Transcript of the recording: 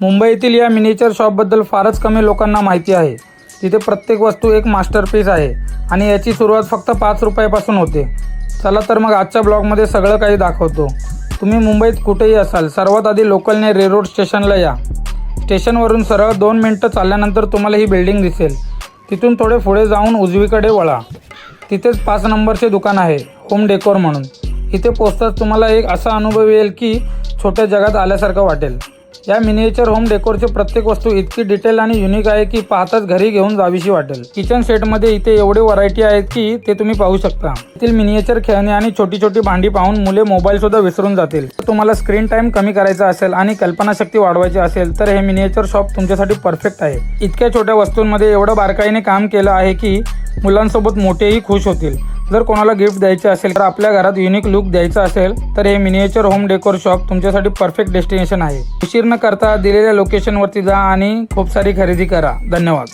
मुंबईतील या मिनिएचर शॉपबद्दल फारच कमी लोकांना माहिती आहे। तिथे प्रत्येक वस्तू एक मास्टरपीस आहे आणि याची सुरुवात फक्त 5 रुपयापासून होते। चला तर मग आजच्या ब्लॉगमध्ये सगळं काही दाखवतो। तुम्ही मुंबईत कुठेही असाल, सर्वात आधी लोकलने रेलरोड स्टेशनला या। स्टेशनवरून सरळ 2 मिनिटं चालल्यानंतर तुम्हाला ही बिल्डिंग दिसेल। तिथून थोडे पुढे जाऊन उजवीकडे वळा। तिथेच 5 नंबरचे दुकान आहे, होम डेकोर म्हणून। इथे पोहोचताच तुम्हाला एक असा अनुभव येईल की छोट्या जगात आल्यासारखं वाटेल। या मिनिएचर होम डेकोरची प्रत्येक वस्तू इतकी डिटेल आणि युनिक आहे की पाहताच घरी घेऊन जावीशी वाटेल। किचन सेटमध्ये इथे एवढे व्हरायटी आहेत की ते तुम्ही पाहू शकता। येथील मिनिएचर खेळणी आणि छोटी छोटी भांडी पाहून मुले मोबाईल सुद्धा विसरून जातील। तुम्हाला स्क्रीन टाइम कमी करायचा असेल आणि कल्पनाशक्ती वाढवायची असेल तर हे मिनिएचर शॉप तुमच्यासाठी परफेक्ट आहे। इतक्या छोट्या वस्तूंमध्ये एवढं बारकाईने काम केलं आहे की मुलांसोबत मोठेही खुश होतील। जर कोणाला गिफ्ट द्यायचे असेल तर आपल्या घरात युनिक लुक द्यायचा असेल तर हे मिनिएचर होम डेकोर शॉप तुमच्यासाठी परफेक्ट डेस्टिनेशन आहे। उशीर न करता दिलेल्या लोकेशनवरती जा आणि खूप सारी खरेदी करा। धन्यवाद।